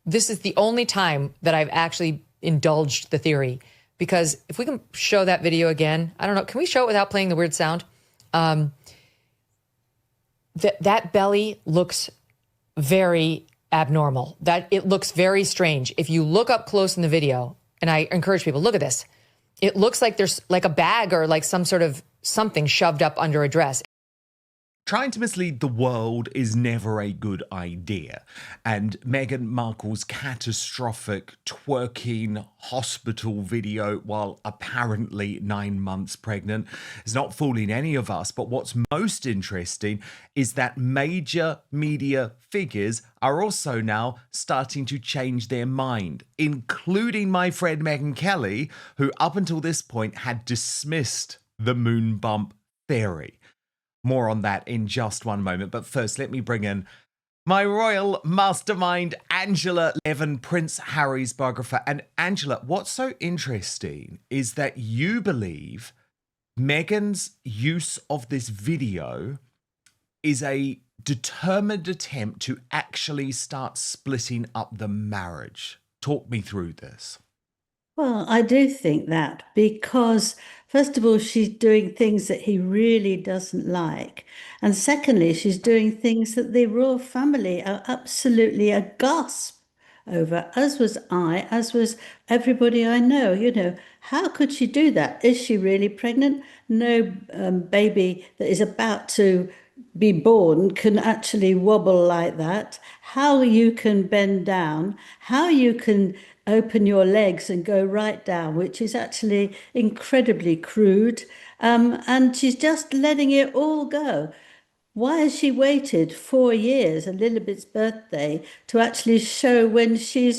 this is the only time that I've actually indulged the theory, because if we can show that video again, I don't know, can we show it without playing the weird sound? That belly looks very abnormal. That it looks very strange. If you look up close in the video, and I encourage people, look at this. It looks like there's like a bag or like some sort of something shoved up under a dress. Trying to mislead the world is never a good idea. And Meghan Markle's catastrophic twerking hospital video while apparently 9 months pregnant is not fooling any of us. But what's most interesting is that major media figures are also now starting to change their mind, including my friend Megyn Kelly, who up until this point had dismissed the moonbump theory. More on that in just one moment. But first, let me bring in my Royal Mastermind Angela Levin, Prince Harry's biographer. And Angela, what's so interesting is that you believe Meghan's use of this video is a determined attempt to actually start splitting up the marriage. Talk me through this. Well, I do think that because, first of all, she's doing things that he really doesn't like. And secondly, she's doing things that the royal family are absolutely aghast over, as was I, as was everybody I know. You know, how could she do that? Is she really pregnant? No baby that is about to be born can actually wobble like that. How you can bend down, how you can open your legs and go right down, which is actually incredibly crude. And she's just letting it all go. Why has she waited 4 years, Elizabeth's birthday, to actually show when she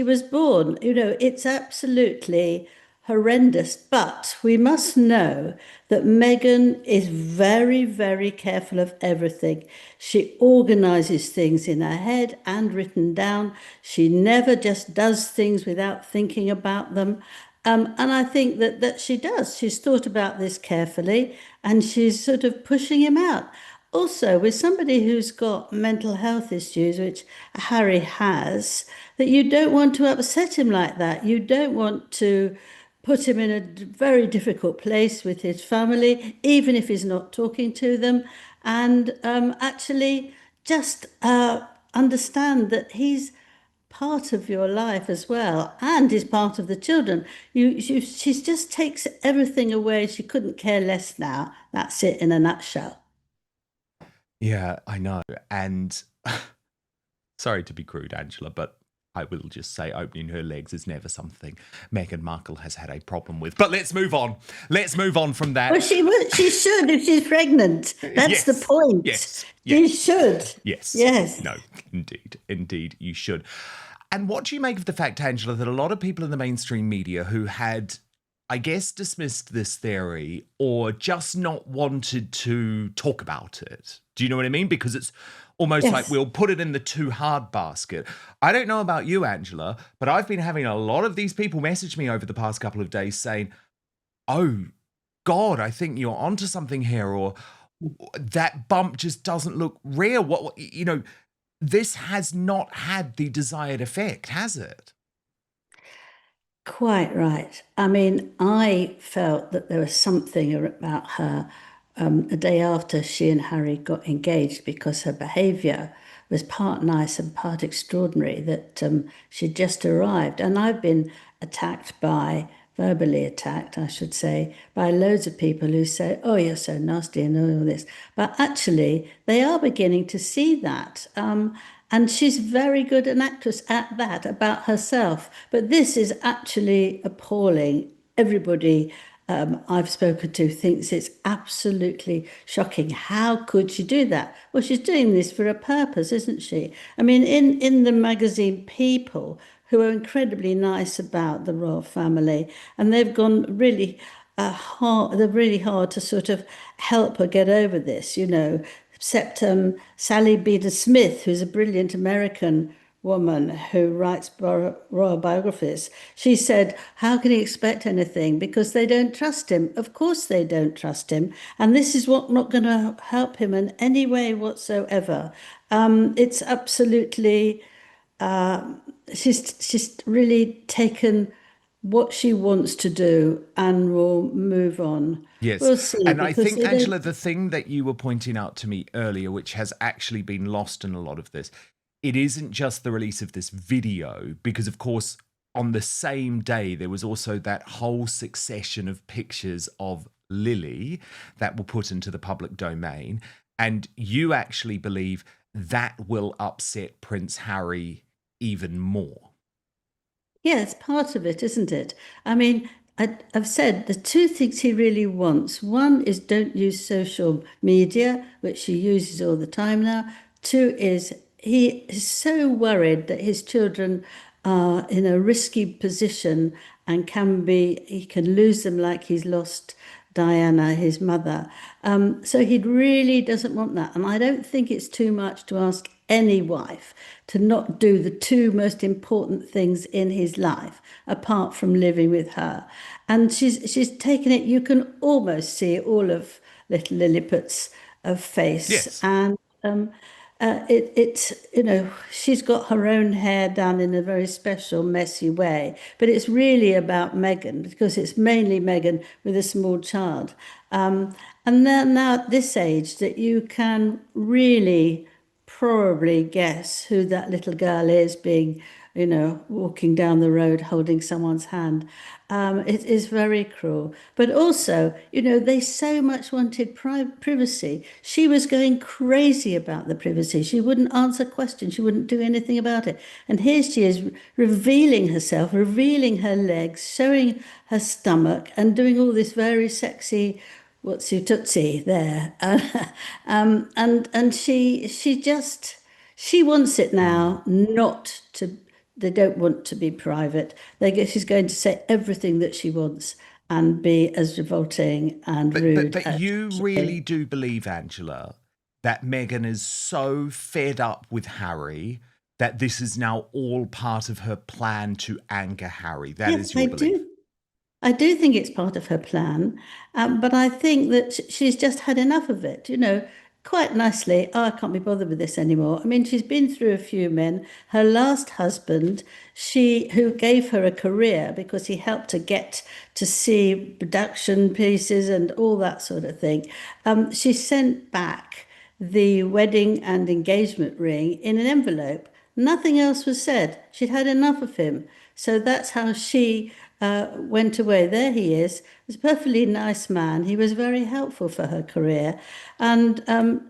was born? You know, it's absolutely horrendous. But we must know that Meghan is very, very careful of everything. She organizes things in her head and written down. She never just does things without thinking about them. And I think that she does. She's thought about this carefully, and she's sort of pushing him out. Also, with somebody who's got mental health issues, which Harry has, that you don't want to upset him like that. You don't want to put him in a very difficult place with his family, even if he's not talking to them, and actually just understand that he's part of your life as well, and is part of the children. She just takes everything away. She couldn't care less now. That's it in a nutshell. Yeah, I know. And sorry to be crude, Angela, but I will just say opening her legs is never something Meghan Markle has had a problem with. But let's move on. Let's move on from that. Well, she should if she's pregnant. That's the point. Yes. She should. Yes. Yes. No, indeed, you should. And what do you make of the fact, Angela, that a lot of people in the mainstream media who had, I guess, dismissed this theory or just not wanted to talk about it? Do you know what I mean? Because it's almost like we'll put it in the too hard basket. I don't know about you, Angela, but I've been having a lot of these people message me over the past couple of days saying, oh, God, I think you're onto something here, or that bump just doesn't look real. What you know, this has not had the desired effect, has it? Quite right. I mean, I felt that there was something about her a day after she and Harry got engaged, because her behaviour was part nice and part extraordinary, that she'd just arrived. And I've been verbally attacked, I should say, by loads of people who say, oh, you're so nasty and all this. But actually, they are beginning to see that. And she's very good an actress at that, about herself. But this is actually appalling. Everybody I've spoken to thinks it's absolutely shocking. How could she do that? Well, she's doing this for a purpose, isn't she? I mean, in the magazine People, who are incredibly nice about the royal family, and they've gone really hard. They're really hard to sort of help her get over this, you know. Except Sally Beda Smith, who's a brilliant American woman who writes royal biographies. She said, how can he expect anything? Because they don't trust him. Of course they don't trust him. And this is what not going to help him in any way whatsoever. It's absolutely she's really taken what she wants to do and will move on. Yes. We'll see And I because think, they don't. Angela, the thing that you were pointing out to me earlier, which has actually been lost in a lot of this, it isn't just the release of this video, because, of course, on the same day, there was also that whole succession of pictures of Lily that were put into the public domain. And you actually believe that will upset Prince Harry even more. Yeah, it's part of it, isn't it? I mean, I've said the two things he really wants. One is don't use social media, which he uses all the time now. Two is he is so worried that his children are in a risky position and he can lose them like he's lost Diana, his mother. So he really doesn't want that. And I don't think it's too much to ask any wife to not do the two most important things in his life, apart from living with her. And she's taken it, you can almost see all of little Lilliput's face. Yes. And it's, she's got her own hair done in a very special, messy way. But it's really about Meghan because it's mainly Meghan with a small child. And then now at this age that you can really probably guess who that little girl is being, walking down the road holding someone's hand. It is very cruel. But also, they so much wanted privacy. She was going crazy about the privacy. She wouldn't answer questions. She wouldn't do anything about it. And here she is revealing herself, revealing her legs, showing her stomach, and doing all this very sexy what's tootsie there, and she wants it now not to. They don't want to be private. She's going to say everything that she wants and be as revolting and But but rude but as you she. really do believe, Angela, that Meghan is so fed up with Harry that this is now all part of her plan to anger Harry. That Yes, is I your belief. do. I do think it's part of her plan, but I think that she's just had enough of it. Quite nicely, oh, I can't be bothered with this anymore. I mean, she's been through a few men. Her last husband, who gave her a career because he helped her get to see production pieces and all that sort of thing. She sent back the wedding and engagement ring in an envelope. Nothing else was said. She'd had enough of him. So that's how she went away. There he is. He's a perfectly nice man. He was very helpful for her career. And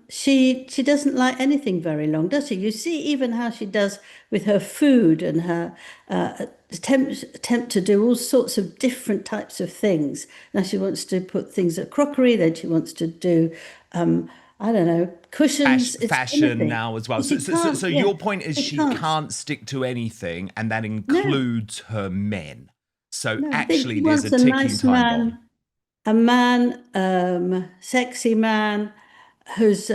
she doesn't like anything very long, does she? You see even how she does with her food and her attempt to do all sorts of different types of things. Now she wants to put things at crockery, then she wants to do I don't know, cushions, it's Fashion anything. now as well. So, She so, so, can't, so yeah, your point is she she can't. can't stick to anything, and that No, includes her men. So no, I think actually, she there's a wants a ticking nice time bomb. man, sexy man who's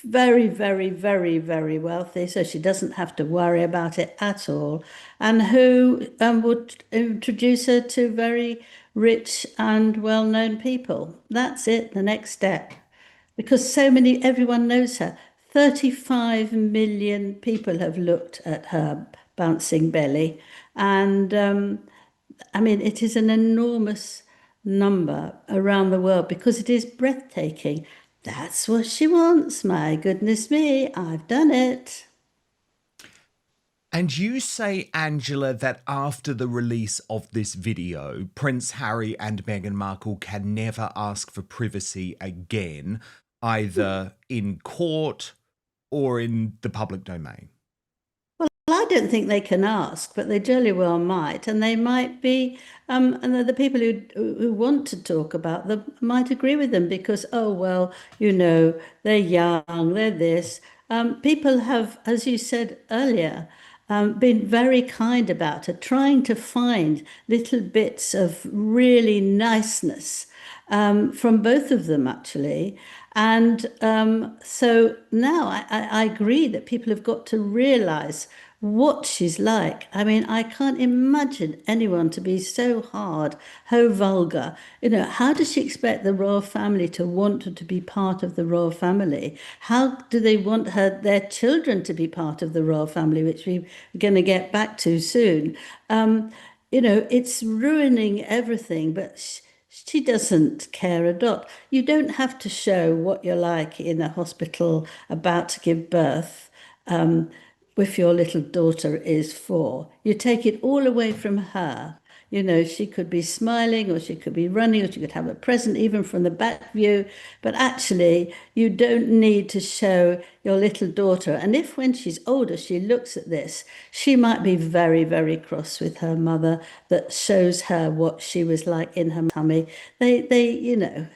very, very, very, very wealthy, so she doesn't have to worry about it at all, and who would introduce her to very rich and well-known people. That's it, the next step. Because everyone knows her. 35 million people have looked at her bouncing belly. And I mean, it is an enormous number around the world because it is breathtaking. That's what she wants. My goodness me, I've done it. And you say, Angela, that after the release of this video, Prince Harry and Meghan Markle can never ask for privacy again, either in court or in the public domain. Well, I don't think they can ask, but they jolly well might, and they might be, and the people who want to talk about them might agree with them because, oh well, they're young, they're this. People have, as you said earlier, been very kind about her, trying to find little bits of really niceness from both of them, actually. And so now I agree that people have got to realize what she's like. I mean, I can't imagine anyone to be so hard, so vulgar. You know, how does she expect the royal family to want her to be part of the royal family? How do they want their children to be part of the royal family, which we're going to get back to soon? You know, it's ruining everything, but she doesn't care a dot. You don't have to show what you're like in a hospital about to give birth. If your little daughter is 4. You take it all away from her. You know, she could be smiling or she could be running or she could have a present even from the back view. But actually, you don't need to show your little daughter. And if when she's older, she looks at this, she might be very, very cross with her mother that shows her what she was like in her tummy. You know,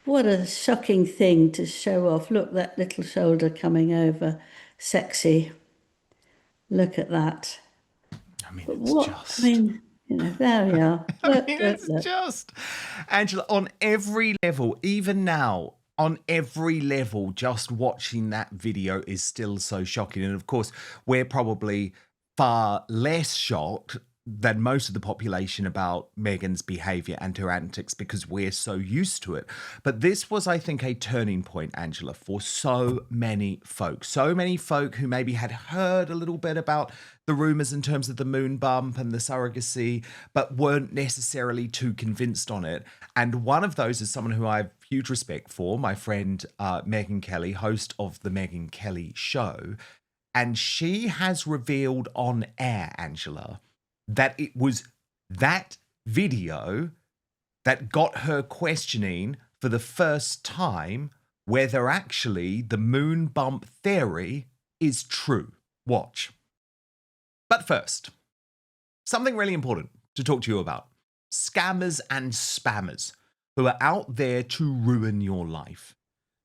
what a shocking thing to show off. Look, that little shoulder coming over. Sexy. Look at that. I mean, But it's what, I just. mean, you know, there we are. I Look, mean, look, it's look. just. Angela, on every level, even now, on every level, just watching that video is still so shocking. And of course, we're probably far less shocked than most of the population about Meghan's behavior and her antics because we're so used to it. But this was, I think, a turning point, Angela, for so many folk. So many folk who maybe had heard a little bit about the rumors in terms of the moon bump and the surrogacy, but weren't necessarily too convinced on it. And one of those is someone who I have huge respect for, my friend Megyn Kelly, host of the Megyn Kelly Show. And she has revealed on air, Angela, that it was that video that got her questioning for the first time whether actually the moon bump theory is true. Watch. But first, something really important to talk to you about. Scammers and spammers who are out there to ruin your life.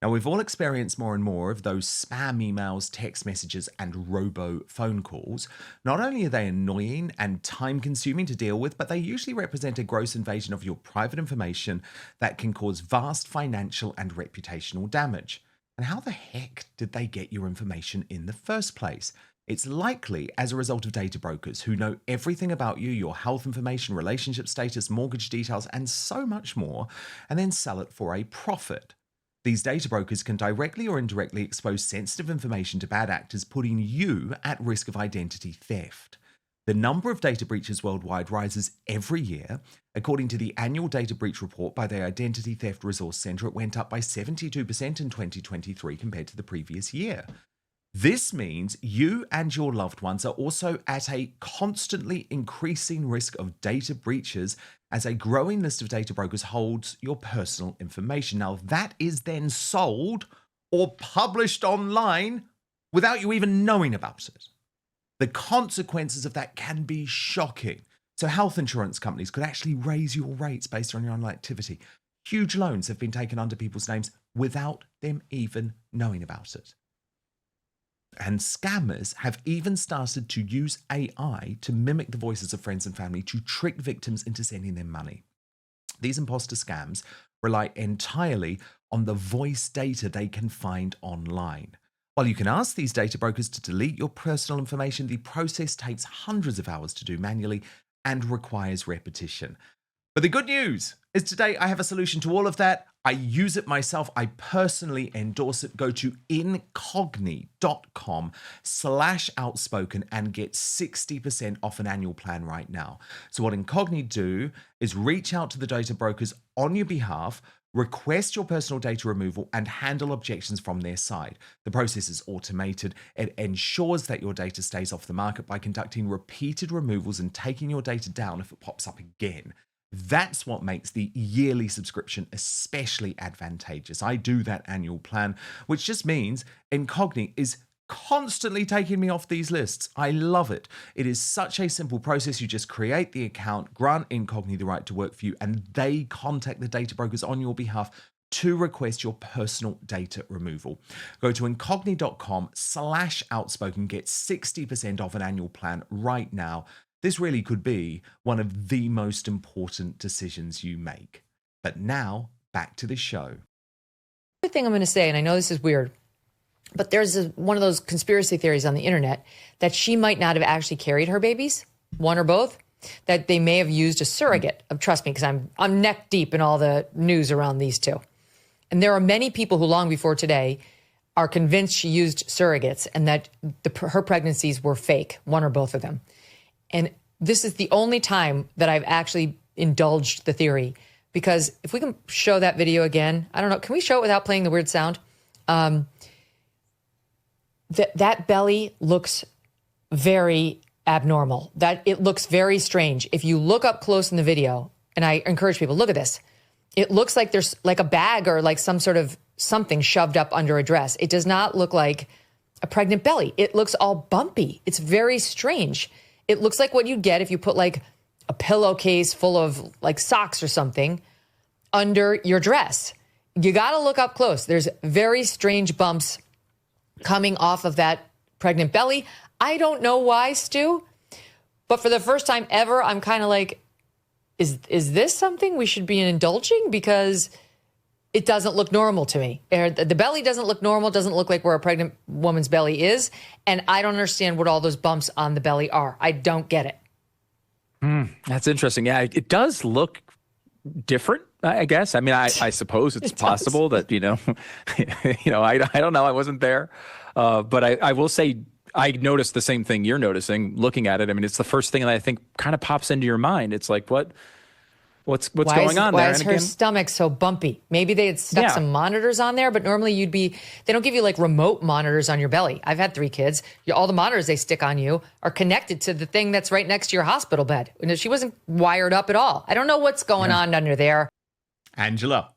Now, we've all experienced more and more of those spam emails, text messages, and robo phone calls. Not only are they annoying and time-consuming to deal with, but they usually represent a gross invasion of your private information that can cause vast financial and reputational damage. And how the heck did they get your information in the first place? It's likely as a result of data brokers who know everything about you, your health information, relationship status, mortgage details, and so much more, and then sell it for a profit. These data brokers can directly or indirectly expose sensitive information to bad actors, putting you at risk of identity theft. The number of data breaches worldwide rises every year. According to the annual data breach report by the Identity Theft Resource Center, it went up by 72% in 2023 compared to the previous year. This means you and your loved ones are also at a constantly increasing risk of data breaches as a growing list of data brokers holds your personal information. Now, that is then sold or published online without you even knowing about it. The consequences of that can be shocking. So health insurance companies could actually raise your rates based on your online activity. Huge loans have been taken under people's names without them even knowing about it. And scammers have even started to use AI to mimic the voices of friends and family to trick victims into sending them money. These imposter scams rely entirely on the voice data they can find online. While you can ask these data brokers to delete your personal information, the process takes hundreds of hours to do manually and requires repetition. But the good news is today I have a solution to all of that. I use it myself. I personally endorse it. Go to incogni.com/outspoken and get 60% off an annual plan right now. So what Incogni do is reach out to the data brokers on your behalf, request your personal data removal, and handle objections from their side. The process is automated. It ensures that your data stays off the market by conducting repeated removals and taking your data down if it pops up again. That's what makes the yearly subscription especially advantageous. I do that annual plan, which just means Incogni is constantly taking me off these lists. I love it. It is such a simple process. You just create the account, grant Incogni the right to work for you, and they contact the data brokers on your behalf to request your personal data removal. Go to incogni.com/outspoken, get 60% off an annual plan right now. This really could be one of the most important decisions you make. But now, back to the show. The thing I'm going to say, and I know this is weird, But there's one of those conspiracy theories on the internet that she might not have actually carried her babies, one or both, that they may have used a surrogate. Trust me, because I'm neck deep in all the news around these two. And there are many people who long before today are convinced she used surrogates and that her pregnancies were fake, one or both of them. And this is the only time that I've actually indulged the theory, because if we can show that video again, I don't know, can we show it without playing the weird sound? That belly looks very abnormal. That it looks very strange. If you look up close in the video, and I encourage people, look at this. It looks like there's like a bag or like some sort of something shoved up under a dress. It does not look like a pregnant belly. It looks all bumpy. It's very strange. It looks like what you'd get if you put like a pillowcase full of like socks or something under your dress. You got to look up close. There's very strange bumps coming off of that pregnant belly. I don't know why, Stu, but for the first time ever, I'm kind of like, is this something we should be indulging? Because it doesn't look normal to me. The belly doesn't look normal, doesn't look like where a pregnant woman's belly is. And I don't understand what all those bumps on the belly are. I don't get it. That's interesting. Yeah, it does look different, I guess. I mean, I suppose it's possible that, I don't know. I wasn't there. But I will say, I noticed the same thing you're noticing looking at it. I mean, it's the first thing that I think kind of pops into your mind. It's like, what's going on there? Why is her stomach so bumpy? Maybe they had stuck some monitors on there, but normally they don't give you like remote monitors on your belly. I've had 3 kids. All the monitors they stick on you are connected to the thing that's right next to your hospital bed. She wasn't wired up at all. I don't know what's going on under there. Angela.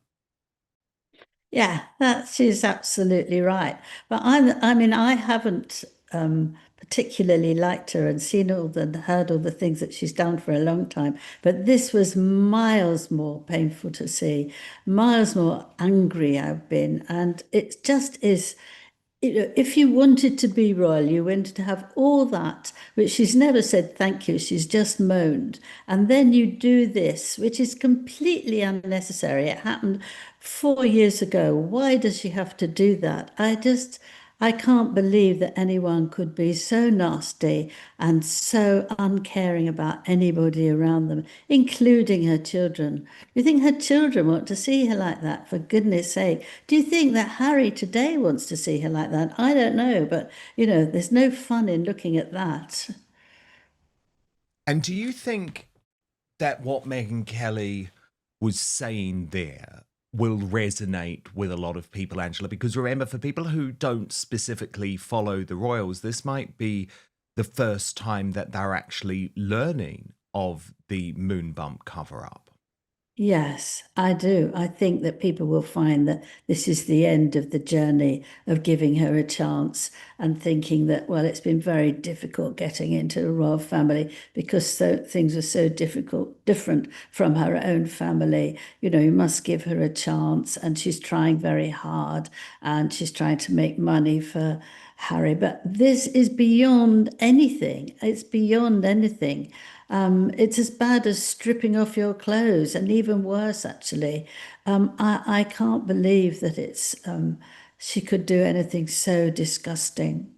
Yeah, she's absolutely right. But I haven't particularly liked her and heard all the things that she's done for a long time. But this was miles more painful to see, miles more angry I've been. And it just is, if you wanted to be royal, you wanted to have all that, which she's never said thank you, she's just moaned. And then you do this, which is completely unnecessary. It happened 4 years ago. Why does she have to do that? I can't believe that anyone could be so nasty and so uncaring about anybody around them, including her children. Do you think her children want to see her like that, for goodness sake? Do you think that Harry today wants to see her like that? I don't know, but, there's no fun in looking at that. And do you think that what Megyn Kelly was saying there will resonate with a lot of people, Angela? Because remember, for people who don't specifically follow the royals, this might be the first time that they're actually learning of the moonbump cover-up. Yes, I do. I think that people will find that this is the end of the journey of giving her a chance and thinking that, well, it's been very difficult getting into the royal family because things are so different from her own family. You must give her a chance, and she's trying very hard and she's trying to make money for Harry. But this is beyond anything. It's beyond anything. It's as bad as stripping off your clothes, and even worse, actually. I can't believe that she could do anything so disgusting.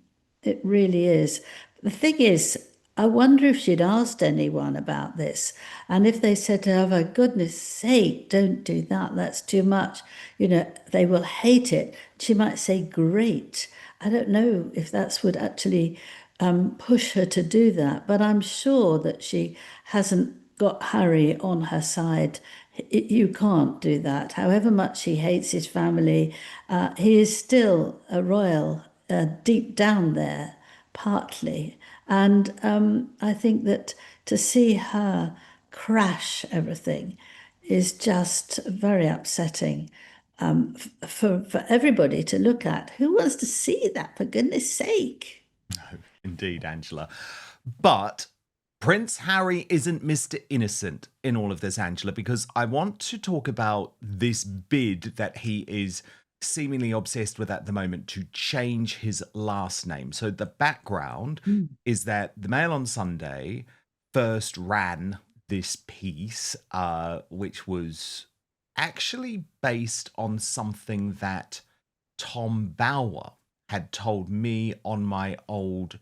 It really is. The thing is, I wonder if she'd asked anyone about this, and if they said to her, for goodness sake, don't do that, that's too much, they will hate it. She might say, great. I don't know if that would actually push her to do that, but I'm sure that she hasn't got Harry on her side. You can't do that. However much he hates his family, he is still a royal deep down there, partly. And I think that to see her crash everything is just very upsetting. For everybody to look at. Who wants to see that, for goodness sake? No, indeed, Angela. But Prince Harry isn't Mr. Innocent in all of this, Angela, because I want to talk about this bid that he is seemingly obsessed with at the moment to change his last name. So the background is that the Mail on Sunday first ran this piece, which was actually based on something that Tom Bower had told me on my old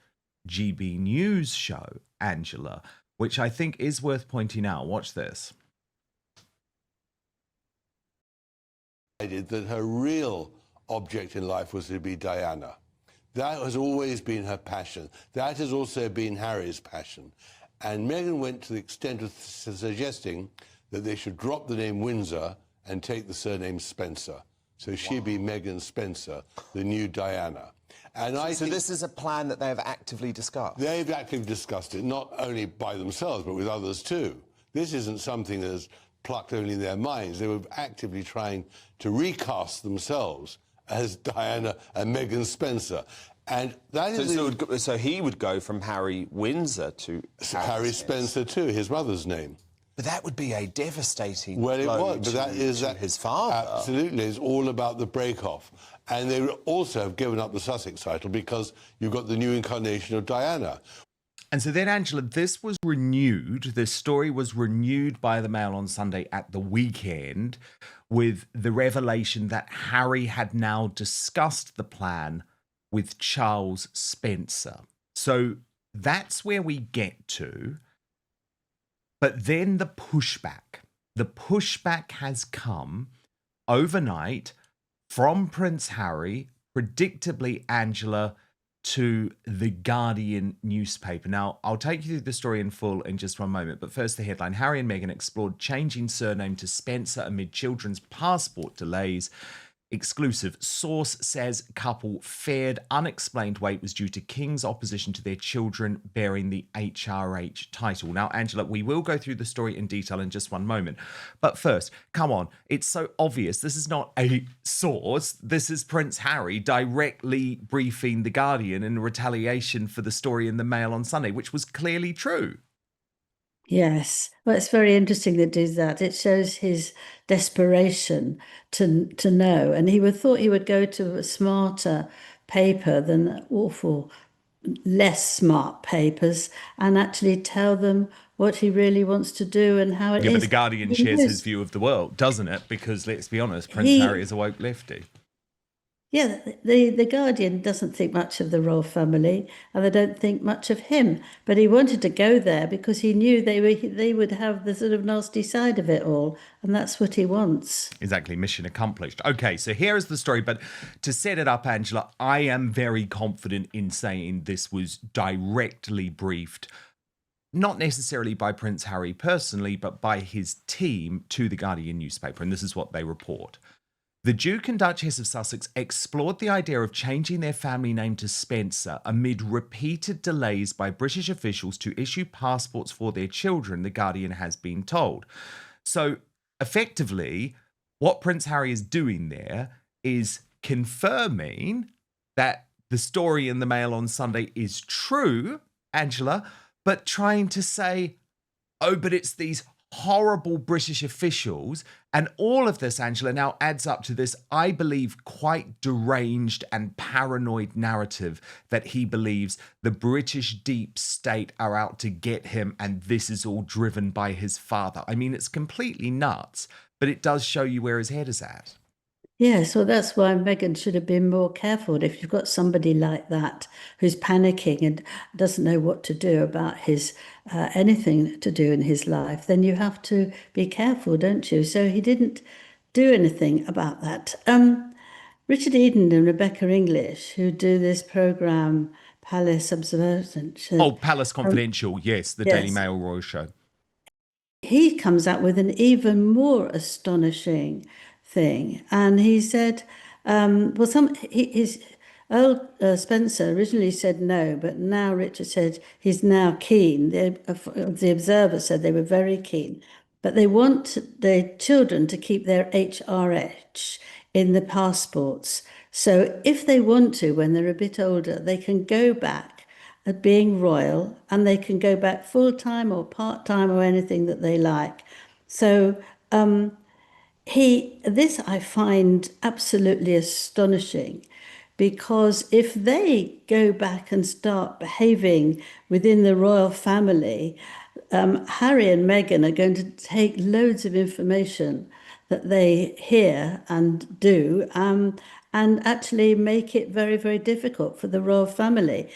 GB News show, Angela, which I think is worth pointing out. Watch this. That her real object in life was to be Diana. That has always been her passion. That has also been Harry's passion. And Meghan went to the extent of suggesting that they should drop the name Windsor and take the surname Spencer. So she'd be Meghan Spencer, the new Diana. And so this is a plan that they have actively discussed? They've actively discussed it, not only by themselves, but with others too. This isn't something that's plucked only in their minds. They were actively trying to recast themselves as Diana and Meghan Spencer. And that is... So he would go from Harry Windsor to Harry Spencer too, his mother's name. But that would be a devastating blow. Well, it was, but that is his father. Absolutely, it's all about the break-off. And they also have given up the Sussex title because you've got the new incarnation of Diana. And so then, Angela, this was renewed. This story was renewed by the Mail on Sunday at the weekend with the revelation that Harry had now discussed the plan with Charles Spencer. So that's where we get to. But then the pushback. The pushback has come overnight from Prince Harry, predictably, Angela, to the Guardian newspaper. Now, I'll take you through the story in full in just one moment, but first the headline. Harry and Meghan explored changing surname to Spencer amid children's passport delays. Exclusive source says couple feared unexplained wait was due to King's opposition to their children bearing the HRH title. Now, Angela, we will go through the story in detail in just one moment. But first, come on, it's so obvious. This is not a source. This is Prince Harry directly briefing The Guardian in retaliation for the story in the Mail on Sunday, which was clearly true. Yes, well, it's very interesting that do that. It shows his desperation to know, and he thought he would go to a smarter paper than awful, less smart papers, and actually tell them what he really wants to do and how it is. Yeah, but The Guardian shares his view of the world, doesn't it? Because let's be honest, Prince Harry is a woke lefty. Yeah, the Guardian doesn't think much of the royal family, and they don't think much of him. But he wanted to go there because he knew they would have the sort of nasty side of it all, and that's what he wants. Exactly, mission accomplished. Okay, so here is the story. But to set it up, Angela, I am very confident in saying this was directly briefed, not necessarily by Prince Harry personally, but by his team to the Guardian newspaper, and this is what they report. The Duke and Duchess of Sussex explored the idea of changing their family name to Spencer amid repeated delays by British officials to issue passports for their children, The Guardian has been told. So, effectively, what Prince Harry is doing there is confirming that the story in the Mail on Sunday is true, Angela, but trying to say, oh, but it's these horrible British officials. And all of this, Angela, now adds up to this, I believe, quite deranged and paranoid narrative that he believes the British deep state are out to get him, and this is all driven by his father. I mean, it's completely nuts, but it does show you where his head is at. Yeah, so that's why Meghan should have been more careful. If you've got somebody like that who's panicking and doesn't know what to do about his anything to do in his life, then you have to be careful, don't you? So he didn't do anything about that. Richard Eden and Rebecca English, who do this program, Palace Observation. Oh, Palace Confidential, yes, the Daily Mail Royal Show. He comes out with an even more astonishing thing, and he said, his Earl Spencer originally said no, but now Richard said he's now keen. The Observer said they were very keen, but they want their children to keep their HRH in the passports. So if they want to, when they're a bit older, they can go back at being royal, and they can go back full-time or part-time or anything that they like. So this I find absolutely astonishing, because if they go back and start behaving within the royal family, Harry and Meghan are going to take loads of information that they hear and do, and actually make it very, very difficult for the royal family.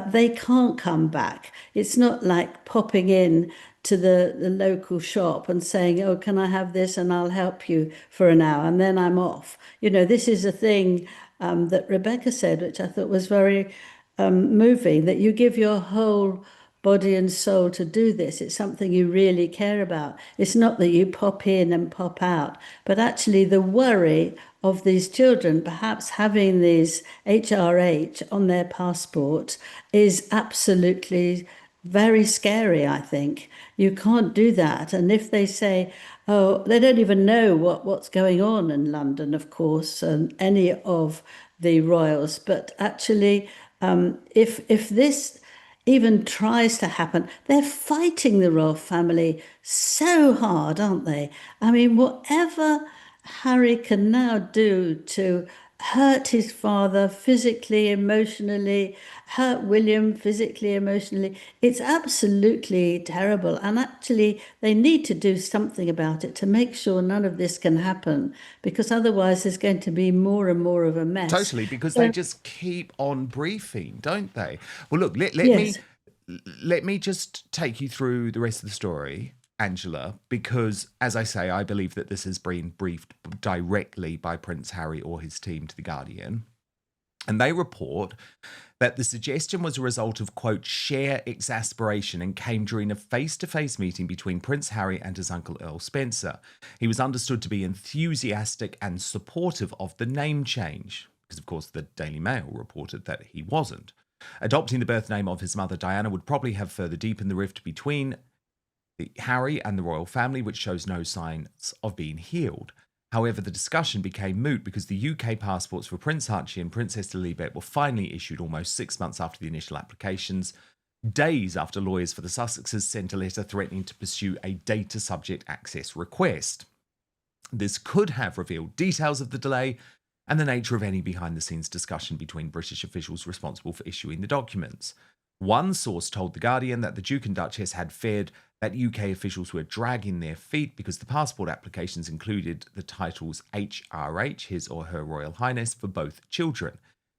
They can't come back. It's not like popping in to the local shop and saying, oh, can I have this and I'll help you for an hour and then I'm off. You know, this is a thing that Rebecca said, which I thought was very moving, that you give your whole body and soul to do this. It's something you really care about. It's not that you pop in and pop out, but actually the worry of these children perhaps having these HRH on their passport is absolutely very scary, I think. You can't do that. And if they say, oh, they don't even know what's going on in London, of course, any of the royals, but actually, if this even tries to happen, they're fighting the royal family so hard, aren't they? I mean, whatever Harry can now do to hurt his father physically, emotionally, hurt William physically, emotionally, it's absolutely terrible. And actually, they need to do something about it to make sure none of this can happen, because otherwise there's going to be more and more of a mess. Totally, because they just keep on briefing, don't they? Well, look, Yes. let me just take you through the rest of the story, Angela, because as I say, I believe that this has been briefed directly by Prince Harry or his team to The Guardian. And they report that the suggestion was a result of, quote, sheer exasperation and came during a face-to-face meeting between Prince Harry and his uncle Earl Spencer. He was understood to be enthusiastic and supportive of the name change, because, of course, the Daily Mail reported that he wasn't. Adopting the birth name of his mother, Diana, would probably have further deepened the rift between Harry and the royal family, which shows no signs of being healed. However, the discussion became moot because the UK passports for Prince Archie and Princess Lilibet were finally issued almost 6 months after the initial applications, days after lawyers for the Sussexes sent a letter threatening to pursue a data subject access request. This could have revealed details of the delay and the nature of any behind-the-scenes discussion between British officials responsible for issuing the documents. One source told The Guardian that the Duke and Duchess had feared that UK officials were dragging their feet because the passport applications included the titles HRH, His or Her Royal Highness, for both children.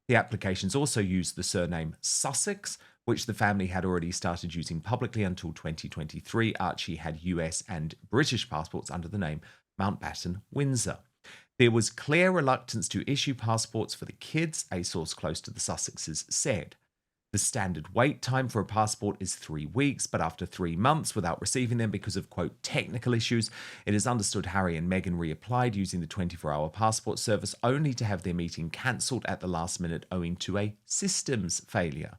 The applications also used the surname Sussex, which the family had already started using publicly until 2023. Archie had US and British passports under the name Mountbatten Windsor. There was clear reluctance to issue passports for the kids, a source close to the Sussexes said. The standard wait time for a passport is 3 weeks, but after 3 months without receiving them because of, quote, technical issues, it is understood Harry and Meghan reapplied using the 24-hour passport service only to have their meeting cancelled at the last minute owing to a systems failure.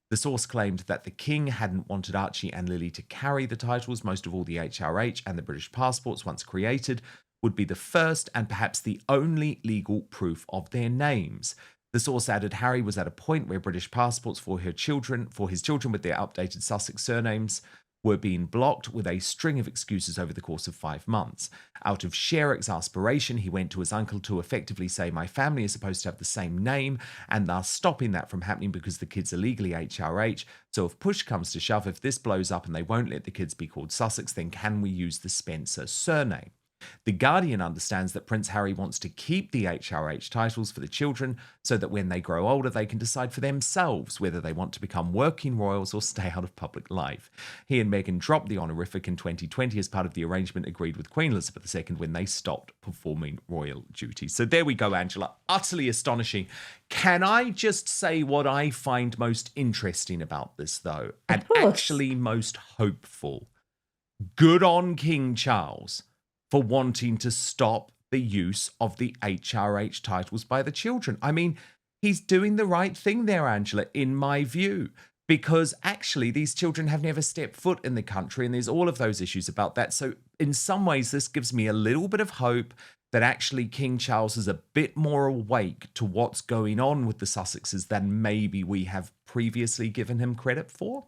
The source claimed that the king hadn't wanted Archie and Lily to carry the titles. Most of all, the HRH and the British passports, once created, would be the first and perhaps the only legal proof of their names. The source added Harry was at a point where British passports for his children with their updated Sussex surnames were being blocked with a string of excuses over the course of 5 months. Out of sheer exasperation, he went to his uncle to effectively say, my family is supposed to have the same name, and thus stopping that from happening because the kids are legally HRH. So if push comes to shove, if this blows up and they won't let the kids be called Sussex, then can we use the Spencer surname? The Guardian understands that Prince Harry wants to keep the HRH titles for the children so that when they grow older, they can decide for themselves whether they want to become working royals or stay out of public life. He and Meghan dropped the honorific in 2020 as part of the arrangement agreed with Queen Elizabeth II when they stopped performing royal duties. So there we go, Angela. Utterly astonishing. Can I just say what I find most interesting about this, though, and actually most hopeful? Good on King Charles for wanting to stop the use of the HRH titles by the children. I mean, he's doing the right thing there, Angela, in my view, because actually these children have never stepped foot in the country, and there's all of those issues about that. So in some ways, this gives me a little bit of hope that actually King Charles is a bit more awake to what's going on with the Sussexes than maybe we have previously given him credit for.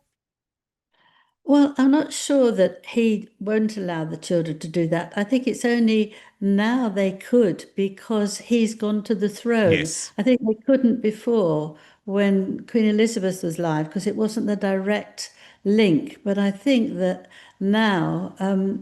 Well, I'm not sure that he won't allow the children to do that. I think it's only now they could because he's gone to the throne. Yes. I think they couldn't before when Queen Elizabeth was alive because it wasn't the direct link. But I think that now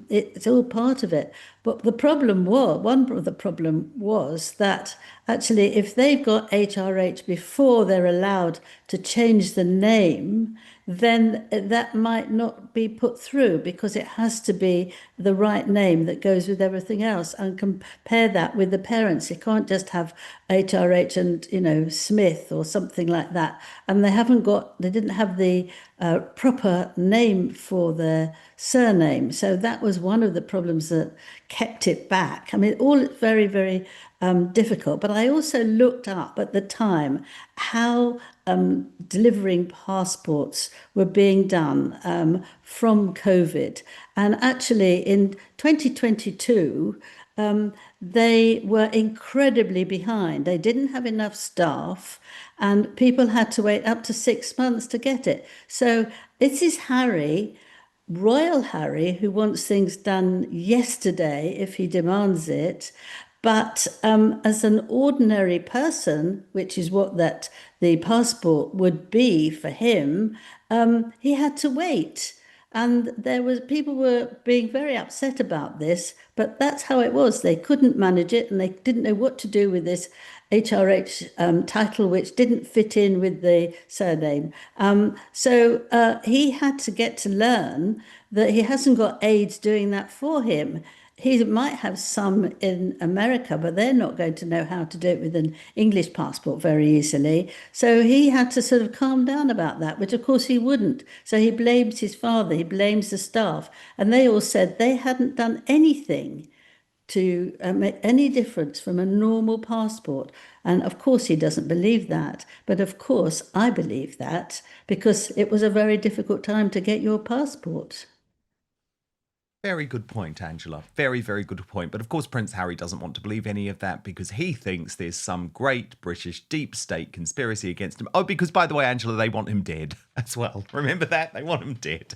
it's all part of it. But the problem was, one of the problem was that actually if they've got HRH before they're allowed to change the name, then that might not be put through because it has to be the right name that goes with everything else. And compare that with the parents. You can't just have HRH and, Smith or something like that. And they didn't have the proper name for their surname. So that was one of the problems that kept it back. I mean, all very, very difficult. But I also looked up at the time how delivering passports were being done from COVID. And actually in 2022, they were incredibly behind. They didn't have enough staff and people had to wait up to 6 months to get it. So this is Harry, Royal Harry, who wants things done yesterday if he demands it. But as an ordinary person, which is what the passport would be for him, he had to wait. And people were being very upset about this, but that's how it was. They couldn't manage it and they didn't know what to do with this HRH title, which didn't fit in with the surname. So he had to get to learn that he hasn't got aides doing that for him. He might have some in America, but they're not going to know how to do it with an English passport very easily. So he had to sort of calm down about that, which of course he wouldn't. So he blames his father, he blames the staff. And they all said they hadn't done anything to make any difference from a normal passport. And of course he doesn't believe that. But of course I believe that because it was a very difficult time to get your passport. Very good point, Angela. Very, very good point. But of course, Prince Harry doesn't want to believe any of that because he thinks there's some great British deep state conspiracy against him. Oh, because by the way, Angela, they want him dead as well. Remember that? They want him dead.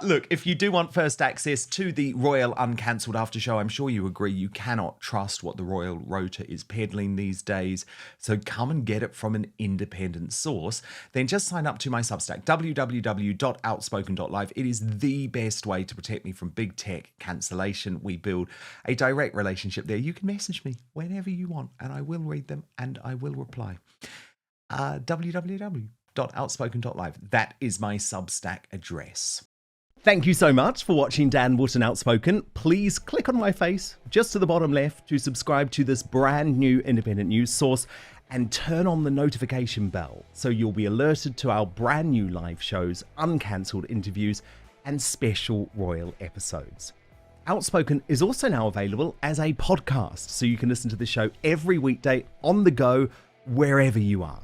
Look, if you do want first access to the Royal Uncancelled After Show, I'm sure you agree you cannot trust what the Royal Rota is peddling these days. So come and get it from an independent source. Then just sign up to my Substack, www.outspoken.live. It is the best way to protect me from big tech cancellation. We build a direct relationship there. You can message me whenever you want and I will read them and I will reply. www.outspoken.live. That is my Substack address. Thank you so much for watching Dan Wootton Outspoken. Please click on my face just to the bottom left to subscribe to this brand new independent news source and turn on the notification bell so you'll be alerted to our brand new live shows, uncancelled interviews, and special royal episodes. Outspoken is also now available as a podcast, so you can listen to the show every weekday on the go, wherever you are.